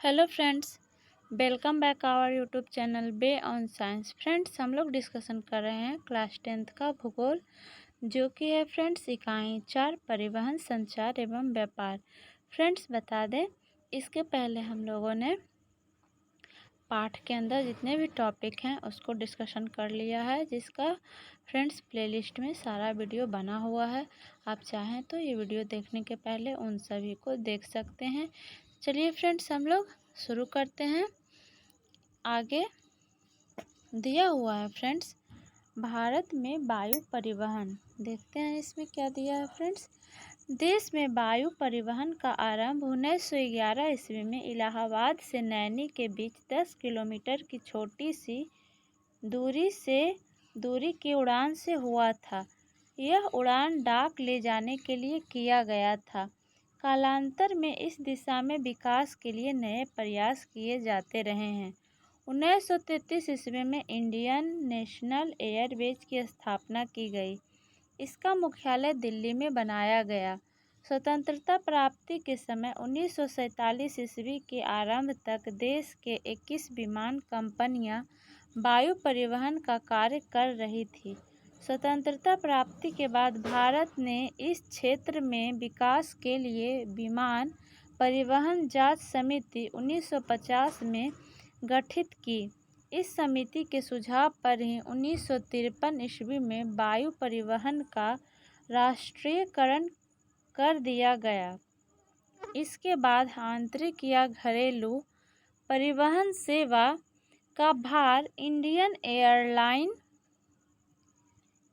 Hello friends, welcome back our YouTube channel be on science. Friends, हम लोग discussion कर रहे हैं क्लास 10th का भूगोल, जो कि है फ्रेंड्स इकाई 4 परिवहन, संचार एवं व्यापार। फ्रेंड्स, बता दें, इसके पहले हम लोगों ने पाठ के अंदर जितने भी टॉपिक हैं उसको डिस्कशन कर लिया है, जिसका फ्रेंड्स प्लेलिस्ट में सारा वीडियो बना हुआ है। आप चाहें तो ये वीडियो देखने के पहले उन सभी को देख सकते हैं। चलिए फ्रेंड्स, हम लोग शुरू करते हैं। आगे दिया हुआ है फ्रेंड्स, भारत में वायु परिवहन। देखते हैं इसमें क्या दिया है फ्रेंड्स। देश में वायु परिवहन का आरंभ 1911 ईस्वी में इलाहाबाद से नैनी के बीच 10 किलोमीटर की छोटी सी दूरी की उड़ान से हुआ था। यह उड़ान डाक ले जाने के लिए किया गया था। कालांतर में इस दिशा में विकास के लिए नए प्रयास किए जाते रहे हैं। 1933 ईस्वी में इंडियन नेशनल एयरवेज की स्थापना की गई। इसका मुख्यालय दिल्ली में बनाया गया। स्वतंत्रता प्राप्ति के समय 1947 ईस्वी के आरंभ तक देश के 21 विमान कंपनियां वायु परिवहन का कार्य कर रही थी। स्वतंत्रता प्राप्ति के बाद भारत ने इस क्षेत्र में विकास के लिए विमान परिवहन जांच समिति 1950 में गठित की। इस समिति के सुझाव पर ही 1953 ईस्वी में वायु परिवहन का राष्ट्रीयकरण कर दिया गया। इसके बाद आंतरिक या घरेलू परिवहन सेवा का भार इंडियन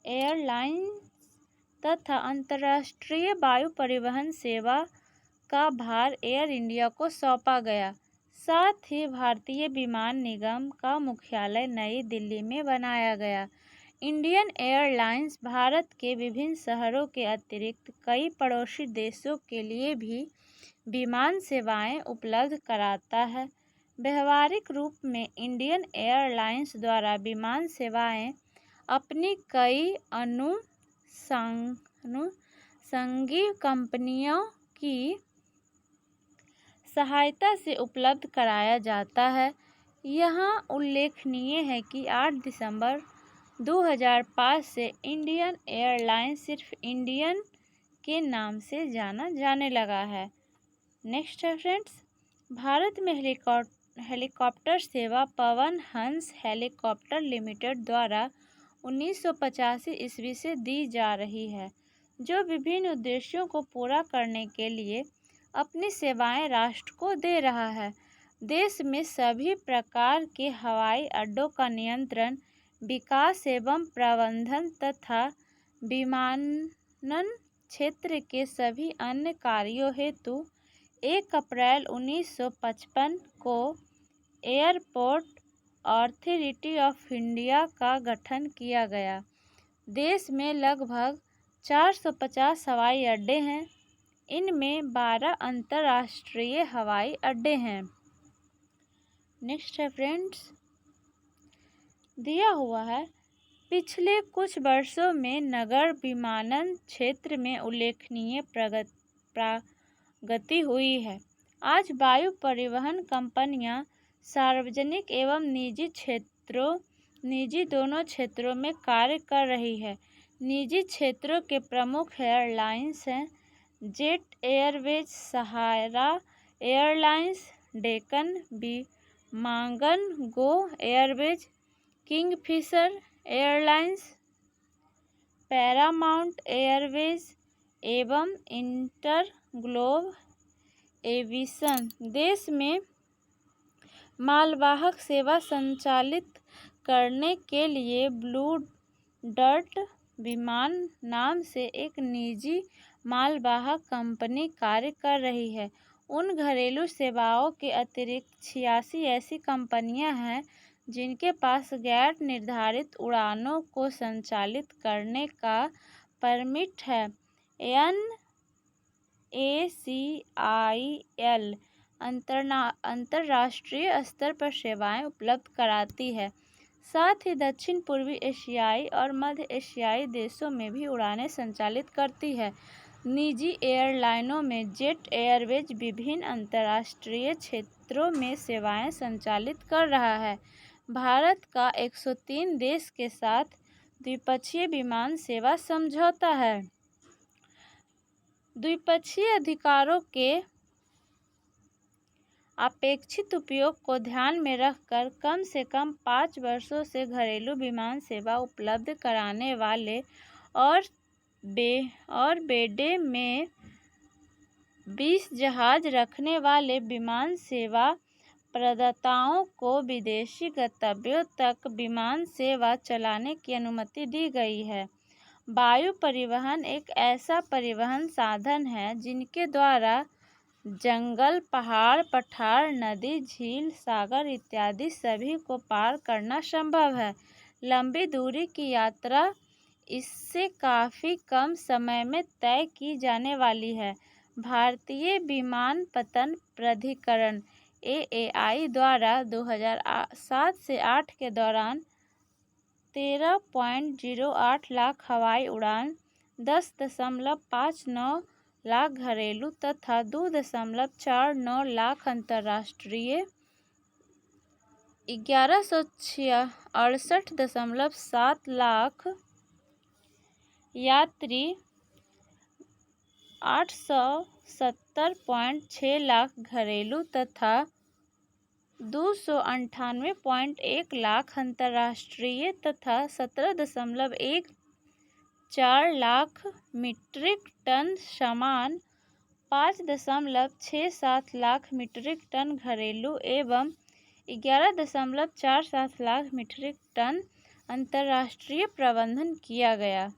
एयरलाइंस तथा अंतर्राष्ट्रीय वायु परिवहन सेवा का भार एयर इंडिया को सौंपा गया। साथ ही भारतीय विमान निगम का मुख्यालय नई दिल्ली में बनाया गया। इंडियन एयरलाइंस भारत के विभिन्न शहरों के अतिरिक्त कई पड़ोसी देशों के लिए भी विमान सेवाएं उपलब्ध कराता है। व्यावहारिक रूप में इंडियन एयरलाइंस द्वारा विमान सेवाएं अपनी कई अनुषंगी कंपनियों की सहायता से उपलब्ध कराया जाता है। यहाँ उल्लेखनीय है कि 8 दिसंबर 2005 से इंडियन एयरलाइंस सिर्फ इंडियन के नाम से जाना जाने लगा है। नेक्स्ट है फ्रेंड्स, भारत में हेलीकॉप्टर सेवा पवन हंस हेलीकॉप्टर लिमिटेड द्वारा 1985 ईस्वी से दी जा रही है, जो विभिन्न उद्देश्यों को पूरा करने के लिए अपनी सेवाएं राष्ट्र को दे रहा है। देश में सभी प्रकार के हवाई अड्डों का नियंत्रण, विकास एवं प्रबंधन तथा विमानन क्षेत्र के सभी अन्य कार्यों हेतु 1 अप्रैल 1955 को एयरपोर्ट अथॉरिटी ऑफ इंडिया का गठन किया गया। देश में लगभग 450 हवाई अड्डे हैं। इनमें 12 अंतर्राष्ट्रीय हवाई अड्डे हैं। नेक्स्ट है फ्रेंड्स, दिया हुआ है, पिछले कुछ वर्षों में नगर विमानन क्षेत्र में उल्लेखनीय प्रगति हुई है। आज वायु परिवहन कंपनियां सार्वजनिक एवं निजी दोनों क्षेत्रों में कार्य कर रही है। निजी क्षेत्रों के प्रमुख एयरलाइंस हैं Jet Airways, Sahara Airlines, Deccan विमागन, Go Airways, Kingfisher Airlines, Paramount Airways एवं इंटरग्लोब एविएशन। देश में मालवाहक सेवा संचालित करने के लिए ब्लू डर्ट विमान नाम से एक निजी मालवाहक कंपनी कार्य कर रही है। उन घरेलू सेवाओं के अतिरिक्त 86 ऐसी कंपनियां हैं जिनके पास गैर निर्धारित उड़ानों को संचालित करने का परमिट है। NACIL अंतर्राष्ट्रीय स्तर पर सेवाएं उपलब्ध कराती है। साथ ही दक्षिण पूर्वी एशियाई और मध्य एशियाई देशों में भी उड़ानें संचालित करती है। निजी एयरलाइनों में जेट एयरवेज विभिन्न अंतर्राष्ट्रीय क्षेत्रों में सेवाएं संचालित कर रहा है। भारत का 103 देश के साथ द्विपक्षीय विमान सेवा समझौता है। द्विपक्षीय अधिकारों के अपेक्षित उपयोग को ध्यान में रखकर कम से कम 5 वर्षों से घरेलू विमान सेवा उपलब्ध कराने वाले और बेडे में 20 जहाज रखने वाले विमान सेवा प्रदाताओं को विदेशी गंतव्यों तक विमान सेवा चलाने की अनुमति दी गई है। वायु परिवहन एक ऐसा परिवहन साधन है जिनके द्वारा जंगल, पहाड़, पठार, नदी, झील, सागर इत्यादि सभी को पार करना संभव है। लंबी दूरी की यात्रा इससे काफ़ी कम समय में तय की जाने वाली है। भारतीय विमानपत्तन प्राधिकरण (एएआई) द्वारा 2007 से 8 के दौरान 13.08 लाख हवाई उड़ान, 10.59 लाख घरेलू तथा 2.49 लाख अंतर्राष्ट्रीय, 1168.7 लाख यात्री, 870.6 लाख घरेलू तथा 298.1 लाख अंतर्राष्ट्रीय तथा 17.14 लाख मीट्रिक टन सामान, 5.67 लाख मीट्रिक टन घरेलू एवं 11.47 लाख मीट्रिक टन अंतर्राष्ट्रीय प्रबंधन किया गया।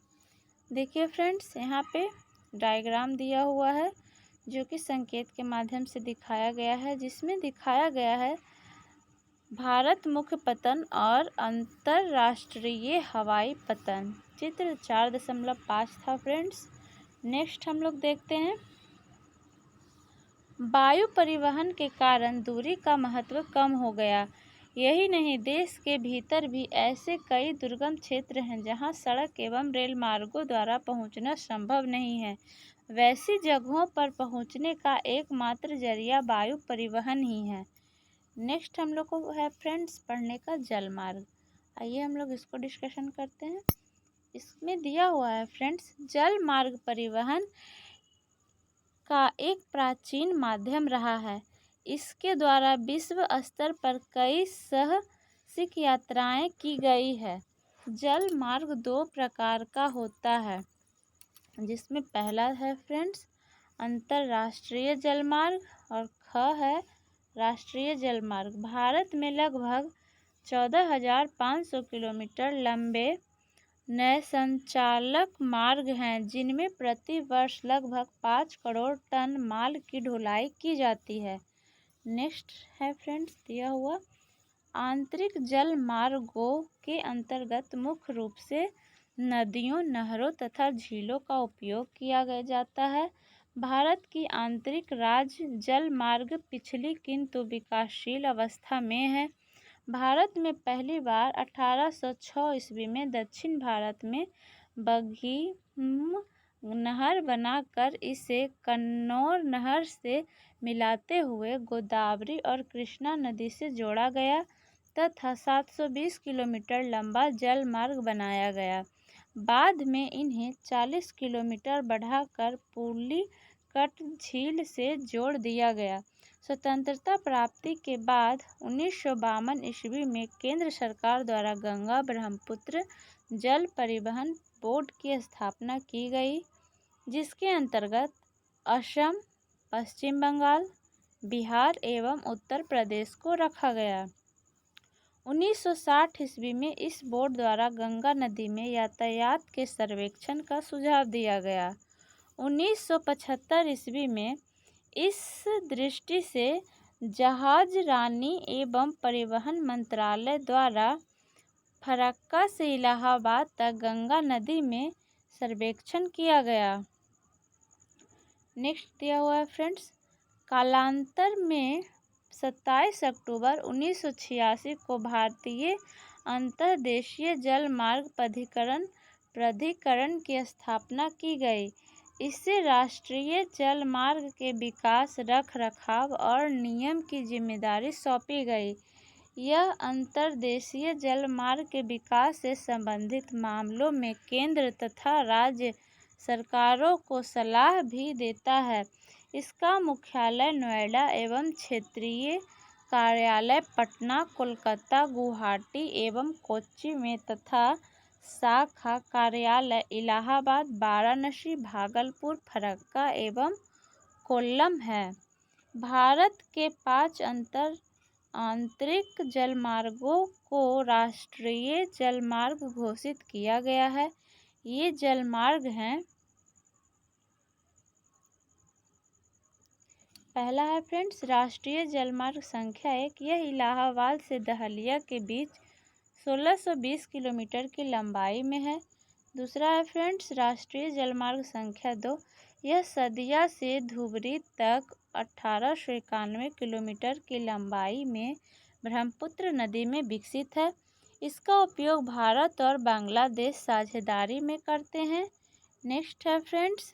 देखिए फ्रेंड्स, यहाँ पे डायग्राम दिया हुआ है जो कि संकेत के माध्यम से दिखाया गया है, जिसमें दिखाया गया है भारत मुख्य पतन और अंतर्राष्ट्रीय हवाई पतन। चित्र 4.5 था फ्रेंड्स। नेक्स्ट हम लोग देखते हैं, वायु परिवहन के कारण दूरी का महत्व कम हो गया। यही नहीं, देश के भीतर भी ऐसे कई दुर्गम क्षेत्र हैं जहां सड़क एवं रेल मार्गों द्वारा पहुंचना संभव नहीं है। वैसी जगहों पर पहुंचने का एकमात्र जरिया वायु परिवहन ही है। नेक्स्ट हम लोग को है फ्रेंड्स पढ़ने का जल मार्ग। आइए हम लोग इसको डिस्कशन करते हैं। इसमें दिया हुआ है फ्रेंड्स, जल मार्ग परिवहन का एक प्राचीन माध्यम रहा है। इसके द्वारा विश्व स्तर पर कई साहसिक यात्राएं की गई है। जल मार्ग 2 प्रकार का होता है, जिसमें पहला है फ्रेंड्स अंतर्राष्ट्रीय जल मार्ग और ख है राष्ट्रीय जल मार्ग। भारत में लगभग 14,500 किलोमीटर लंबे नए संचालक मार्ग हैं, जिनमें प्रति वर्ष लगभग 5 करोड़ टन माल की ढुलाई की जाती है। नेक्स्ट है फ्रेंड्स दिया हुआ, आंतरिक जल मार्गों के अंतर्गत मुख्य रूप से नदियों, नहरों तथा झीलों का उपयोग किया जाता है। भारत की आंतरिक राज्य जल मार्ग पिछली किंतु विकासशील अवस्था में है। भारत में पहली बार 1806 ईस्वी में दक्षिण भारत में बघीम नहर बनाकर इसे कन्नौर नहर से मिलाते हुए गोदावरी और कृष्णा नदी से जोड़ा गया तथा 720 किलोमीटर लंबा जल मार्ग बनाया गया। बाद में इन्हें 40 किलोमीटर बढ़ाकर पुलिकट झील से जोड़ दिया गया। स्वतंत्रता प्राप्ति के बाद 1952 ईस्वी में केंद्र सरकार द्वारा गंगा ब्रह्मपुत्र जल परिवहन बोर्ड की स्थापना की गई, जिसके अंतर्गत असम, पश्चिम बंगाल, बिहार एवं उत्तर प्रदेश को रखा गया। 1960 ईस्वी में इस बोर्ड द्वारा गंगा नदी में यातायात के सर्वेक्षण का सुझाव दिया गया। 1975 ईस्वी में इस दृष्टि से जहाजरानी एवं परिवहन मंत्रालय द्वारा फरक्का से इलाहाबाद तक गंगा नदी में सर्वेक्षण किया गया। नेक्स्ट दिया हुआ है फ्रेंड्स, कालांतर में 27 अक्टूबर 1986 को भारतीय अंतर्देशीय जल मार्ग प्राधिकरण की स्थापना की गई। इससे राष्ट्रीय जल मार्ग के विकास, रखरखाव और नियम की जिम्मेदारी सौंपी गई। यह अंतर्देशीय जल मार्ग के विकास से संबंधित मामलों में केंद्र तथा राज्य सरकारों को सलाह भी देता है। इसका मुख्यालय नोएडा एवं क्षेत्रीय कार्यालय पटना, कोलकाता, गुवाहाटी एवं कोच्चि में तथा शाखा कार्यालय इलाहाबाद, वाराणसी, भागलपुर, फरक्का एवं कोल्लम है। भारत के 5 आंतरिक जलमार्गों को राष्ट्रीय जलमार्ग घोषित किया गया है। ये जलमार्ग हैं, पहला है फ्रेंड्स राष्ट्रीय जलमार्ग संख्या 1। यह इलाहाबाद से दहलिया के बीच 1620 किलोमीटर की लंबाई में है। दूसरा है फ्रेंड्स राष्ट्रीय जलमार्ग संख्या 2। यह सदिया से धुबरी तक 1891 किलोमीटर की लंबाई में ब्रह्मपुत्र नदी में विकसित है। इसका उपयोग भारत और बांग्लादेश साझेदारी में करते हैं। नेक्स्ट है फ्रेंड्स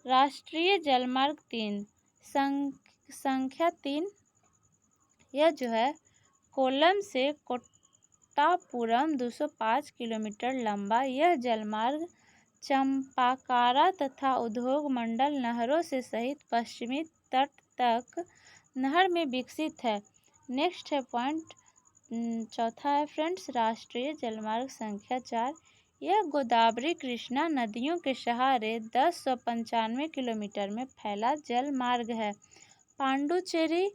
राष्ट्रीय जलमार्ग 3 संख्या 3। यह जो है कोल्लम से कोट्टापुरम 205 किलोमीटर लंबा यह जलमार्ग चंपाकारा तथा उद्योग मंडल नहरों से सहित पश्चिमी तट तक नहर में विकसित है। नेक्स्ट है पॉइंट चौथा है फ्रेंड्स राष्ट्रीय जलमार्ग संख्या 4। यह गोदावरी कृष्णा नदियों के सहारे 1095 किलोमीटर में फैला जल मार्ग है। पांडुचेरी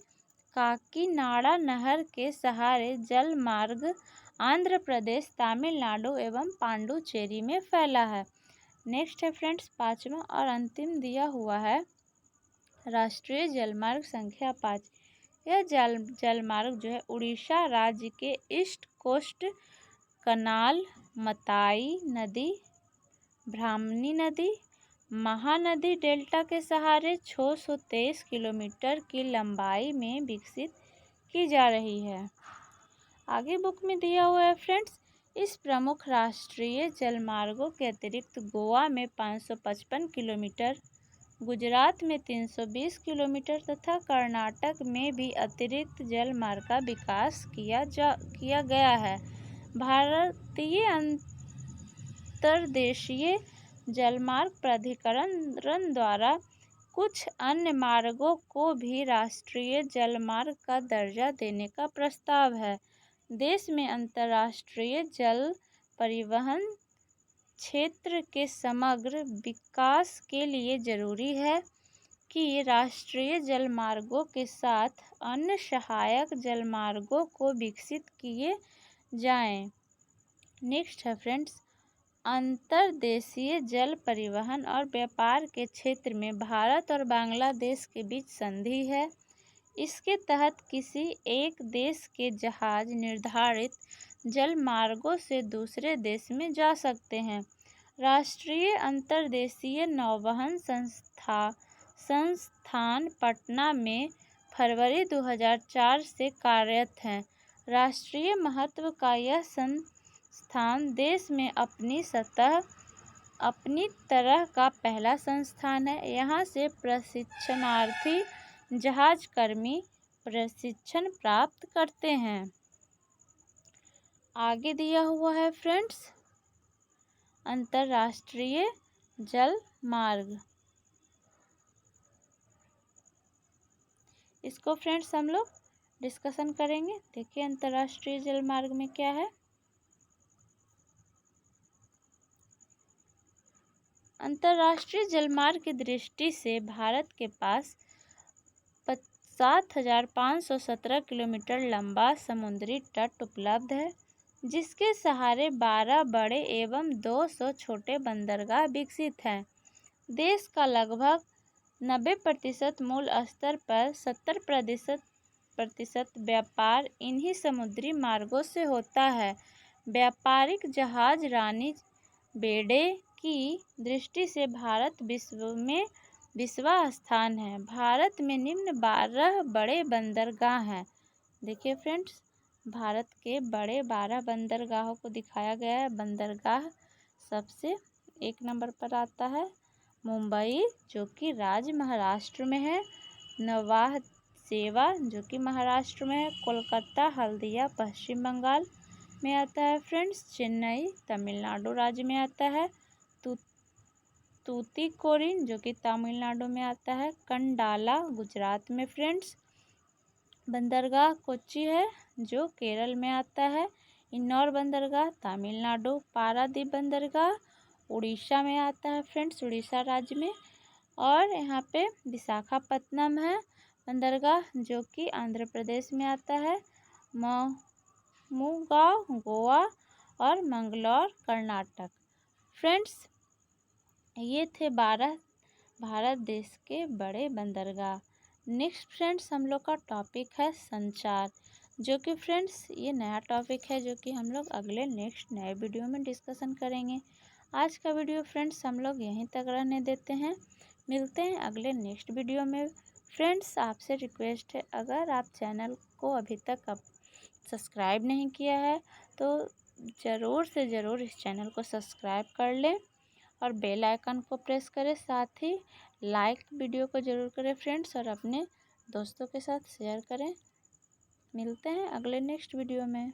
काकीनाडा नहर के सहारे जल मार्ग आंध्र प्रदेश, तमिलनाडु एवं पांडुचेरी में फैला है। नेक्स्ट है फ्रेंड्स पांचवा और अंतिम दिया हुआ है राष्ट्रीय जलमार्ग संख्या 5। यह जलमार्ग जो है उड़ीसा राज्य के ईस्ट कोस्ट कनाल, मताई नदी, ब्राह्मणी नदी, महानदी डेल्टा के सहारे 623 किलोमीटर की लंबाई में विकसित की जा रही है। आगे बुक में दिया हुआ है फ्रेंड्स इस प्रमुख राष्ट्रीय जलमार्गों के अतिरिक्त गोवा में 555 किलोमीटर, गुजरात में 320 किलोमीटर तथा कर्नाटक में भी अतिरिक्त जलमार्ग का विकास किया गया है। भारतीय अंतर्देशीय जलमार्ग प्राधिकरण द्वारा कुछ अन्य मार्गों को भी राष्ट्रीय जलमार्ग का दर्जा देने का प्रस्ताव है। देश में अंतर्राष्ट्रीय जल परिवहन क्षेत्र के समग्र विकास के लिए जरूरी है कि राष्ट्रीय जलमार्गों के साथ अन्य सहायक जलमार्गों को विकसित किए जाएं। नेक्स्ट है फ्रेंड्स अंतर्देशीय जल परिवहन और व्यापार के क्षेत्र में भारत और बांग्लादेश के बीच संधि है। इसके तहत किसी एक देश के जहाज निर्धारित जल मार्गों से दूसरे देश में जा सकते हैं। राष्ट्रीय अंतर्देशीय नौवहन संस्थान पटना में फरवरी 2004 से कार्यरत है। राष्ट्रीय महत्व का यह संस्थान देश में अपनी तरह का पहला संस्थान है। यहाँ से प्रशिक्षणार्थी जहाज कर्मी प्रशिक्षण प्राप्त करते हैं। आगे दिया हुआ है फ्रेंड्स अंतर्राष्ट्रीय जल मार्ग। इसको फ्रेंड्स हम लोग डिस्कशन करेंगे। देखिए अंतर्राष्ट्रीय जल मार्ग में क्या है। अंतर्राष्ट्रीय जलमार्ग की दृष्टि से भारत के पास 7,517 किलोमीटर लंबा समुद्री तट उपलब्ध है, जिसके सहारे 12 बड़े एवं 200 छोटे बंदरगाह विकसित हैं। देश का लगभग 90% मूल स्तर पर 70% व्यापार इन्हीं समुद्री मार्गों से होता है। व्यापारिक जहाज रानी बेड़े की दृष्टि से भारत विश्व में 20वां स्थान है। भारत में निम्न 12 बड़े बंदरगाह हैं। देखिए फ्रेंड्स भारत के बड़े 12 बंदरगाहों को दिखाया गया है। बंदरगाह सबसे 1 नंबर पर आता है मुंबई जो कि राज्य महाराष्ट्र में है, नवाह सेवा जो कि महाराष्ट्र में है, कोलकाता हल्दिया पश्चिम बंगाल में आता है फ्रेंड्स, चेन्नई तमिलनाडु राज्य में आता है, तू तूतीकोरिन जो कि तमिलनाडु में आता है, कंडाला गुजरात में फ्रेंड्स, बंदरगाह कोच्चि है जो केरल में आता है, इंदौर बंदरगाह तमिलनाडु, पारादीप बंदरगाह उड़ीसा में आता है फ्रेंड्स, उड़ीसा राज्य में, और यहाँ पे विशाखापत्तनम है बंदरगाह जो कि आंध्र प्रदेश में आता है, मुगाव गोवा और मंगलौर कर्नाटक। फ्रेंड्स ये थे 12 भारत देश के बड़े बंदरगाह। नेक्स्ट फ्रेंड्स हम लोग का टॉपिक है संचार, जो कि फ्रेंड्स ये नया टॉपिक है जो कि हम लोग अगले नेक्स्ट नए वीडियो में डिस्कशन करेंगे। आज का वीडियो फ्रेंड्स हम लोग यहीं तक रहने देते हैं, मिलते हैं अगले नेक्स्ट वीडियो में। फ्रेंड्स आपसे रिक्वेस्ट है, अगर आप चैनल को अभी तक सब्सक्राइब नहीं किया है तो ज़रूर से ज़रूर इस चैनल को सब्सक्राइब कर लें और बेल आइकन को प्रेस करें, साथ ही लाइक वीडियो को ज़रूर करें फ्रेंड्स और अपने दोस्तों के साथ शेयर करें। मिलते हैं अगले नेक्स्ट वीडियो में।